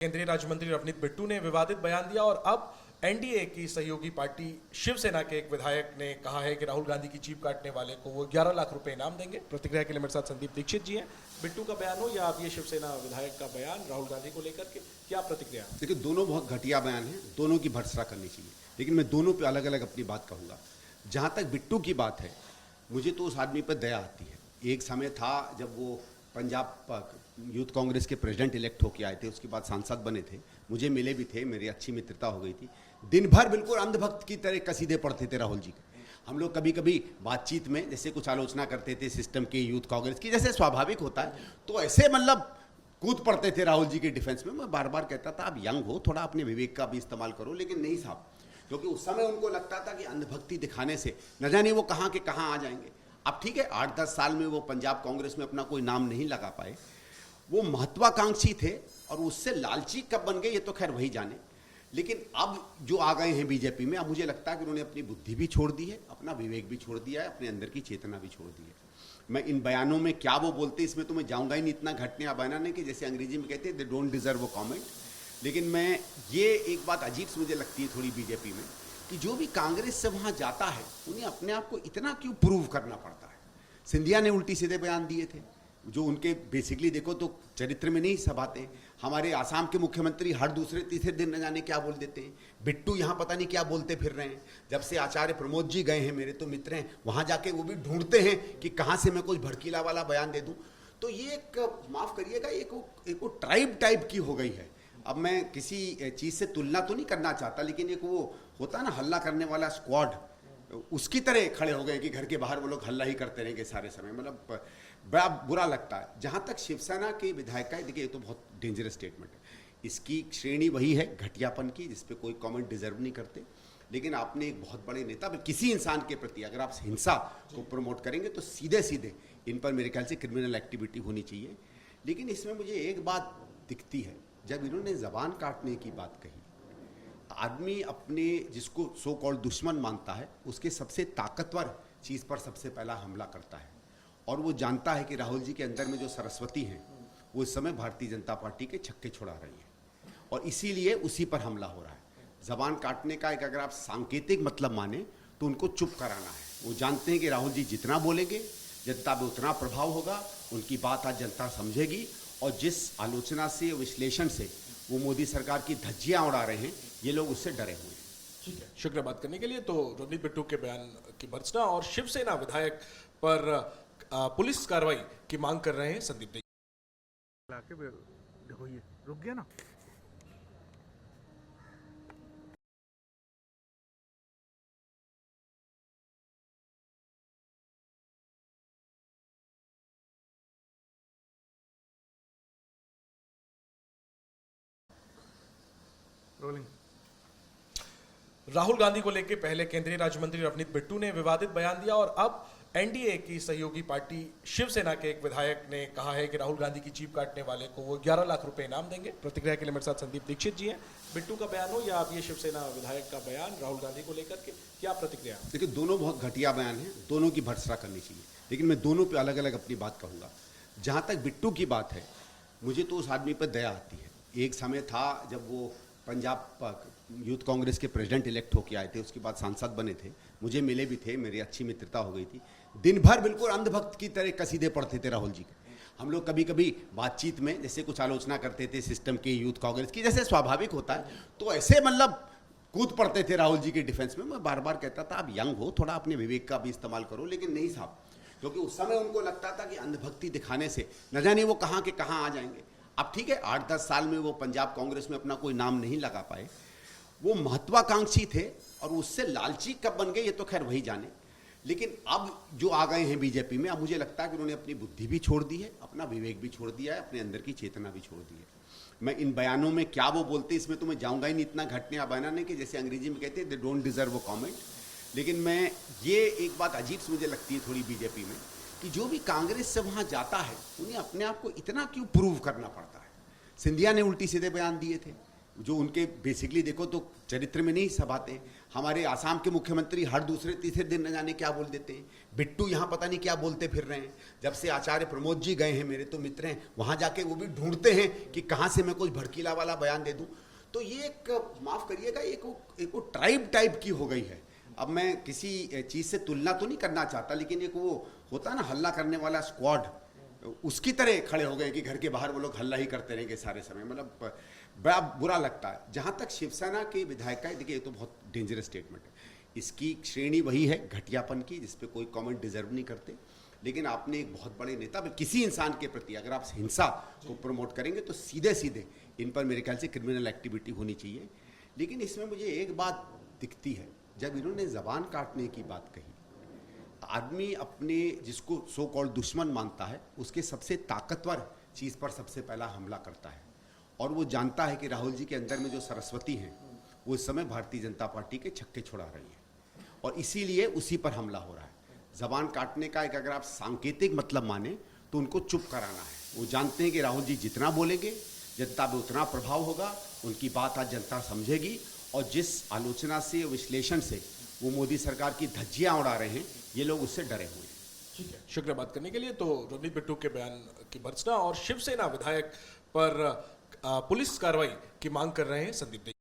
केंद्रीय राज्य मंत्री रवनीत बिट्टू ने विवादित बयान दिया और अब एनडीए की सहयोगी पार्टी शिवसेना के एक विधायक ने कहा है कि राहुल गांधी की जीप काटने वाले को वो 11 लाख रुपए इनाम देंगे। प्रतिक्रिया के लिए मेरे साथ संदीप दीक्षित जी हैं। बिट्टू का बयान हो या अब ये शिवसेना विधायक का बयान राहुल गांधी को लेकर के, क्या प्रतिक्रिया? देखिए, दोनों बहुत घटिया बयान है, दोनों की भर्त्सना करनी चाहिए, लेकिन मैं दोनों पे अलग अलग अपनी बात कहूँगा। जहाँ तक बिट्टू की बात है, मुझे तो उस आदमी पर दया आती है। एक समय था जब वो पंजाब यूथ कांग्रेस के प्रेसिडेंट इलेक्ट होकर आए थे, उसके बाद सांसद बने थे, मुझे मिले भी थे, मेरी अच्छी मित्रता हो गई थी। दिन भर बिल्कुल अंधभक्त की तरह कसीदे पढ़ते थे राहुल जी के। हम लोग कभी कभी बातचीत में जैसे कुछ आलोचना करते थे सिस्टम की, यूथ कांग्रेस की, जैसे स्वाभाविक होता है, तो ऐसे मतलब कूद पड़ते थे राहुल जी के डिफेंस में। मैं बार बार कहता था, आप यंग हो, थोड़ा अपने विवेक का भी इस्तेमाल करो। लेकिन नहीं साहब, क्योंकि उस समय उनको लगता था कि अंधभक्ति दिखाने से न जाने वो कहाँ के कहाँ आ जाएंगे। अब ठीक है, 8-10 साल में वो पंजाब कांग्रेस में अपना कोई नाम नहीं लगा पाए, वो महत्वाकांक्षी थे और उससे लालची कब बन गए ये तो खैर वही जाने। लेकिन अब जो आ गए हैं बीजेपी में, अब मुझे लगता है कि उन्होंने अपनी बुद्धि भी छोड़ दी है, अपना विवेक भी छोड़ दिया है, अपने अंदर की चेतना भी छोड़ दी है। मैं इन बयानों में क्या वो बोलते इसमें तो मैं जाऊंगा ही नहीं, इतना घटने बयान है कि जैसे अंग्रेजी में कहते हैं they don't deserve a comment. लेकिन मैं ये एक बात अजीब सी मुझे लगती है थोड़ी बीजेपी में, कि जो भी कांग्रेस से वहाँ जाता है उन्हें अपने आप को इतना क्यों प्रूव करना पड़ता है। सिंधिया ने उल्टी सीधे बयान दिए थे जो उनके बेसिकली देखो तो चरित्र में नहीं सभाते। हमारे आसाम के मुख्यमंत्री हर दूसरे तीसरे दिन न जाने क्या बोल देते हैं। बिट्टू यहाँ पता नहीं क्या बोलते फिर रहे हैं। जब से आचार्य प्रमोद जी गए हैं, मेरे तो मित्र हैं, वहाँ जाके वो भी ढूंढते हैं कि कहाँ से मैं कुछ भड़कीला वाला बयान दे दूँ। तो ये एक, माफ़ करिएगा, एक वो ट्राइब टाइप की हो गई है। अब मैं किसी चीज़ से तुलना तो नहीं करना चाहता, लेकिन एक वो होता है ना हल्ला करने वाला स्क्वाड, उसकी तरह खड़े हो गए कि घर के बाहर वो लोग हल्ला ही करते रहेंगे सारे समय। मतलब बड़ा बुरा लगता है। जहाँ तक शिवसेना के विधायक का है, देखिए ये तो बहुत डेंजरस स्टेटमेंट है। इसकी श्रेणी वही है घटियापन की जिसपे कोई कमेंट डिजर्व नहीं करते। लेकिन आपने एक बहुत बड़े नेता, किसी इंसान के प्रति अगर आप हिंसा को प्रमोट करेंगे तो सीधे सीधे इन पर मेरे ख्याल से क्रिमिनल एक्टिविटी होनी चाहिए। लेकिन इसमें मुझे एक बात दिखती है, जब इन्होंने जबान काटने की बात कही, आदमी अपने जिसको सो कॉल्ड दुश्मन मानता है उसके सबसे ताकतवर चीज़ पर सबसे पहला हमला करता है। और वो जानता है कि राहुल जी के अंदर में जो सरस्वती हैं वो इस समय भारतीय जनता पार्टी के छक्के छुड़ा रही है, और इसीलिए उसी पर हमला हो रहा है। जबान काटने का एक अगर आप सांकेतिक मतलब माने तो उनको चुप कराना है। वो जानते हैं कि राहुल जी जितना बोलेंगे जनता पे उतना प्रभाव होगा, उनकी बात आज जनता समझेगी। और जिस आलोचना से, विश्लेषण से वो मोदी सरकार की धज्जियाँ उड़ा रहे हैं, ये लोग उससे डरे हुए हैं। ठीक है, शुक्रिया बात करने के लिए। तो रवनीत बिट्टू के बयान की भर्त्सना और शिवसेना विधायक पर पुलिस कार्रवाई की मांग कर रहे हैं संदीप दीक्षित। देखो ये रुक गया ना। रोलिंग। राहुल गांधी को लेकर पहले केंद्रीय राज्य मंत्री रवनीत बिट्टू ने विवादित बयान दिया और अब एनडीए की सहयोगी पार्टी शिवसेना के एक विधायक ने कहा है कि राहुल गांधी की जीप काटने वाले को वो 11 लाख रुपए इनाम देंगे। प्रतिक्रिया के लिए मेरे साथ संदीप दीक्षित जी हैं। बिट्टू का बयान हो या अब ये शिवसेना विधायक का बयान राहुल गांधी को लेकर के, क्या प्रतिक्रिया? देखिए, दोनों बहुत घटिया बयान है, दोनों की भर्त्सना करनी चाहिए, लेकिन मैं दोनों पे अलग अलग अपनी बात कहूँगा। जहाँ तक बिट्टू की बात है, मुझे तो उस आदमी पर दया आती है। एक समय था जब वो पंजाब यूथ कांग्रेस के प्रेसिडेंट इलेक्ट होकर आए थे, उसके बाद सांसद बने थे, मुझे मिले भी थे, मेरी अच्छी मित्रता हो गई थी। दिन भर बिल्कुल अंधभक्त की तरह कसीदे पढ़ते थे राहुल जी के। हम लोग कभी कभी बातचीत में जैसे कुछ आलोचना करते थे सिस्टम की, यूथ कांग्रेस की, जैसे स्वाभाविक होता है, तो ऐसे मतलब कूद पड़ते थे राहुल जी के डिफेंस में। मैं बार बार कहता था, आप यंग हो, थोड़ा अपने विवेक का भी इस्तेमाल करो। लेकिन नहीं साहब, क्योंकि उस समय उनको लगता था कि अंधभक्ति दिखाने से न जाने वो कहाँ के कहाँ आ जाएंगे। अब ठीक है, 8-10 साल में वो पंजाब कांग्रेस में अपना कोई नाम नहीं लगा पाए, वो महत्वाकांक्षी थे और उससे लालची कब बन गए ये तो खैर वही जाने। लेकिन अब जो आ गए हैं बीजेपी में, अब मुझे लगता है कि उन्होंने अपनी बुद्धि भी छोड़ दी है, अपना विवेक भी छोड़ दिया है, अपने अंदर की चेतना भी छोड़ दी है। मैं इन बयानों में क्या वो बोलते इसमें तो मैं जाऊंगा ही नहीं, इतना घटने बयान है कि जैसे अंग्रेजी में कहते हैं they don't deserve a comment. लेकिन मैं ये एक बात अजीब सी मुझे लगती है थोड़ी बीजेपी में, कि जो भी कांग्रेस से वहाँ जाता है उन्हें अपने आप को इतना क्यों प्रूव करना पड़ता है। सिंधिया ने उल्टी सीधे बयान दिए थे, जो उनके बेसिकली देखो तो चरित्र में नहीं सभाते। हमारे आसाम के मुख्यमंत्री हर दूसरे तीसरे दिन न जाने क्या बोल देते हैं। बिट्टू यहाँ पता नहीं क्या बोलते फिर रहे हैं। जब से आचार्य प्रमोद जी गए हैं, मेरे तो मित्र हैं, वहाँ जाके वो भी ढूंढते हैं कि कहाँ से मैं कुछ भड़कीला वाला बयान दे दूँ। तो ये एक, माफ़ करिएगा, एक वो ट्राइब टाइप की हो गई है। अब मैं किसी चीज़ से तुलना तो नहीं करना चाहता, लेकिन एक वो होता ना हल्ला करने वाला स्क्वाड, उसकी तरह खड़े हो गए कि घर के बाहर वो लोग हल्ला ही करते रहेंगे सारे समय। मतलब बड़ा बुरा लगता है। जहाँ तक शिवसेना के विधायक का, देखिए ये तो बहुत डेंजरस स्टेटमेंट है। इसकी श्रेणी वही है घटियापन की, जिस पे कोई कमेंट डिजर्व नहीं करते। लेकिन आपने एक बहुत बड़े नेता, किसी इंसान के प्रति अगर आप हिंसा को प्रमोट करेंगे तो सीधे सीधे इन पर मेरे ख्याल से क्रिमिनल एक्टिविटी होनी चाहिए। लेकिन इसमें मुझे एक बात दिखती है, जब इन्होंने जबान काटने की बात कही, आदमी अपने जिसको सो कॉल्ड दुश्मन मानता है उसके सबसे ताकतवर चीज़ पर सबसे पहला हमला करता है। और वो जानता है कि राहुल जी के अंदर में जो सरस्वती हैं वो इस समय भारतीय जनता पार्टी के छक्के छुड़ा रही हैं, और इसीलिए उसी पर हमला हो रहा है। जबान काटने का एक अगर आप सांकेतिक मतलब माने तो उनको चुप कराना है। वो जानते हैं कि राहुल जी जितना बोलेंगे जनता पे उतना प्रभाव होगा, उनकी बात आज जनता समझेगी। और जिस आलोचना से, विश्लेषण से वो मोदी सरकार की धज्जियां उड़ा रहे हैं, ये लोग उससे डरे हुए हैं। ठीक है, शुक्रिया बात करने के लिए। तो रवनीत बिट्टू के बयान की भर्त्सना और शिवसेना विधायक पर पुलिस कार्रवाई की मांग कर रहे हैं संदीप।